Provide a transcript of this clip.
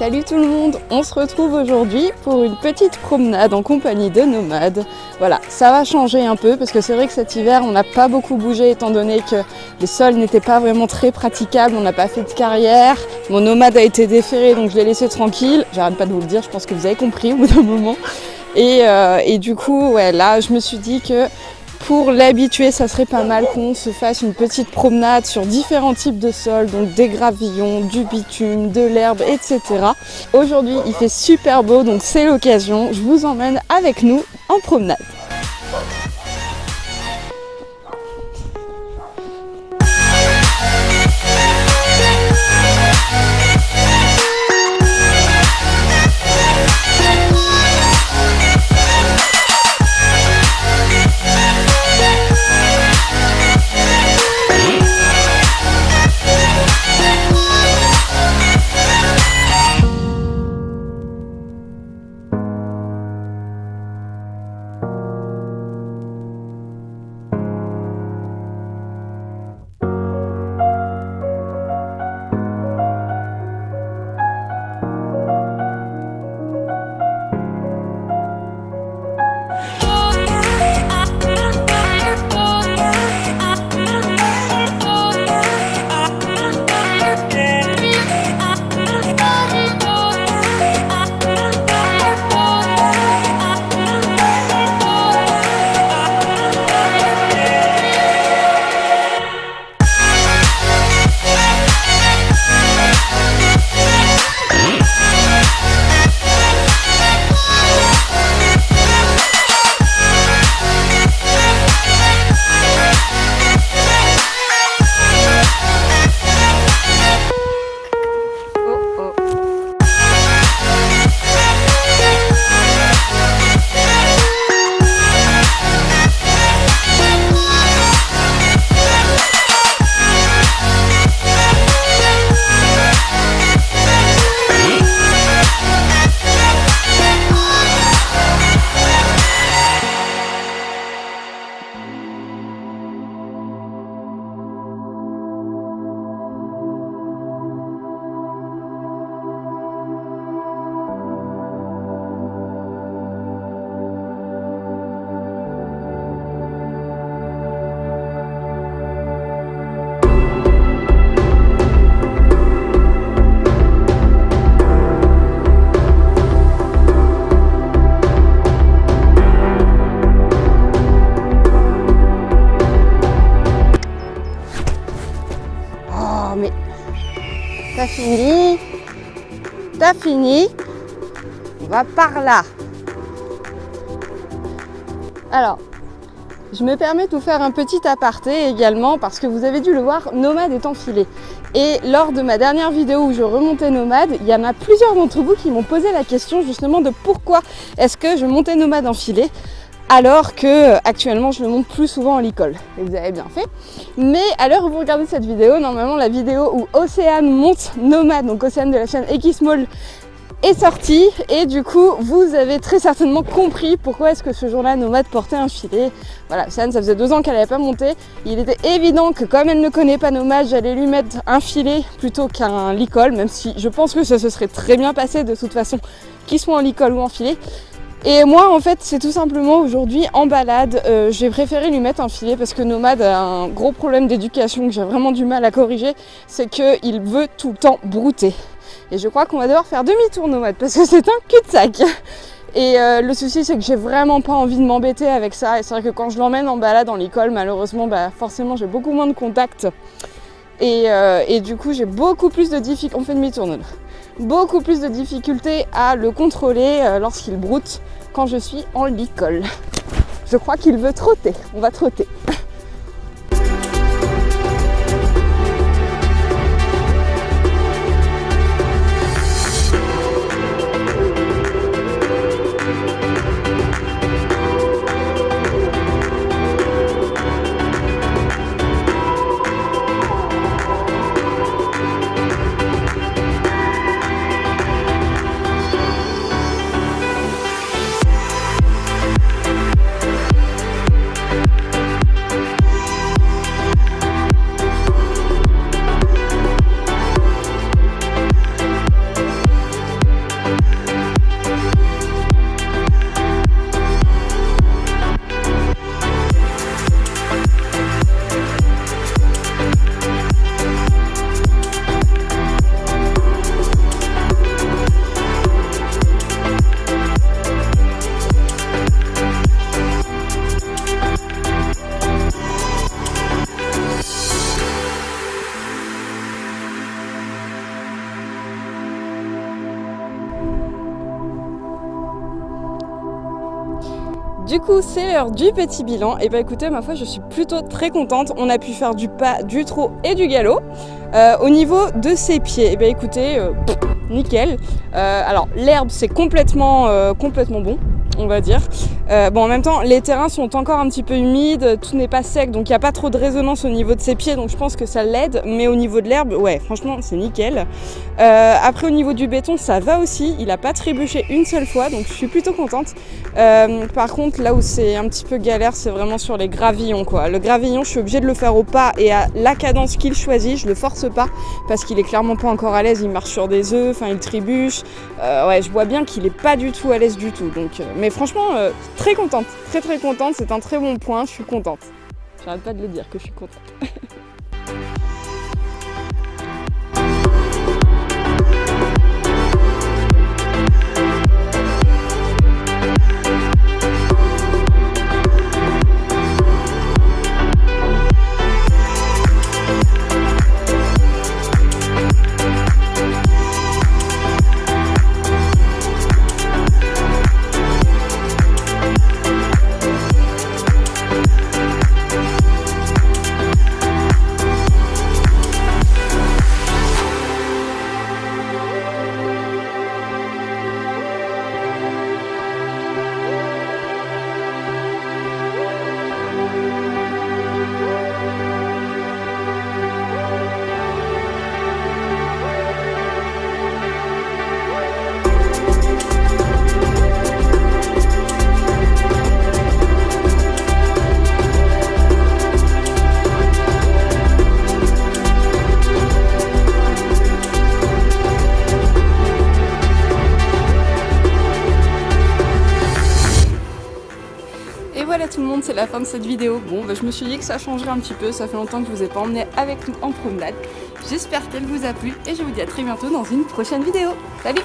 Salut tout le monde, on se retrouve aujourd'hui pour une petite promenade en compagnie de Nomade. Voilà, ça va changer un peu parce que c'est vrai que cet hiver on n'a pas beaucoup bougé étant donné que les sols n'étaient pas vraiment très praticables, on n'a pas fait de carrière. Mon Nomade a été déferré donc je l'ai laissé tranquille, j'arrête pas de vous le dire, je pense que vous avez compris au bout d'un moment. Et du coup, ouais, là je me suis dit que pour l'habituer, ça serait pas mal qu'on se fasse une petite promenade sur différents types de sols, donc des gravillons, du bitume, de l'herbe, etc. Aujourd'hui, il fait super beau, donc c'est l'occasion. Je vous emmène avec nous en promenade. T'as fini, on va par là. Alors, je me permets de vous faire un petit aparté également parce que vous avez dû le voir, Nomade est enfilé. Et lors de ma dernière vidéo où je remontais Nomade, il y en a plusieurs d'entre vous qui m'ont posé la question justement de pourquoi est-ce que je montais Nomade enfilé alors que actuellement je le monte plus souvent en licol. Et vous avez bien fait. Mais à l'heure où vous regardez cette vidéo, normalement la vidéo où Océane monte Nomade, donc Océane de la chaîne Xmall, est sortie. Et du coup, vous avez très certainement compris pourquoi est-ce que ce jour-là Nomade portait un filet. Voilà, Océane, ça faisait 2 ans qu'elle n'avait pas monté. Il était évident que comme elle ne connaît pas Nomade, j'allais lui mettre un filet plutôt qu'un licol, même si je pense que ça se serait très bien passé de toute façon, qu'il soit en licol ou en filet. Et moi en fait c'est tout simplement aujourd'hui en balade, j'ai préféré lui mettre un filet parce que Nomade a un gros problème d'éducation que j'ai vraiment du mal à corriger, c'est qu'il veut tout le temps brouter. Et je crois qu'on va devoir faire demi-tour Nomade parce que c'est un cul-de-sac. Et le souci c'est que j'ai vraiment pas envie de m'embêter avec ça. Et c'est vrai que quand je l'emmène en balade en l'école, malheureusement forcément j'ai beaucoup moins de contacts. Et du coup j'ai beaucoup plus de difficultés, on fait demi-tour Nomade. Beaucoup plus de difficultés à le contrôler lorsqu'il broute quand je suis en licol. Je crois qu'il veut trotter, on va trotter. Du coup, c'est l'heure du petit bilan. Et bah écoutez, ma foi, je suis plutôt très contente. On a pu faire du pas, du trot et du galop. Au niveau de ses pieds, et bah écoutez, nickel. Alors l'herbe, c'est complètement bon, on va dire. Bon, en même temps, les terrains sont encore un petit peu humides, tout n'est pas sec, donc il n'y a pas trop de résonance au niveau de ses pieds, donc je pense que ça l'aide. Mais au niveau de l'herbe, ouais, franchement, c'est nickel. Après, au niveau du béton, ça va aussi. Il n'a pas trébuché une seule fois, donc je suis plutôt contente. Par contre, là où c'est un petit peu galère, c'est vraiment sur les gravillons, quoi. Le gravillon, je suis obligée de le faire au pas et à la cadence qu'il choisit. Je le force pas parce qu'il est clairement pas encore à l'aise. Il marche sur des œufs, enfin, il trébuche. Ouais, je vois bien qu'il est pas du tout à l'aise du tout. Donc, mais franchement, très contente, très contente. C'est un très bon point. Je suis contente. J'arrête pas de le dire que je suis contente. Et voilà tout le monde, c'est la fin de cette vidéo. Bon, bah, je me suis dit que ça changerait un petit peu, ça fait longtemps que je vous ai pas emmené avec nous en promenade. J'espère qu'elle vous a plu et je vous dis à très bientôt dans une prochaine vidéo. Salut!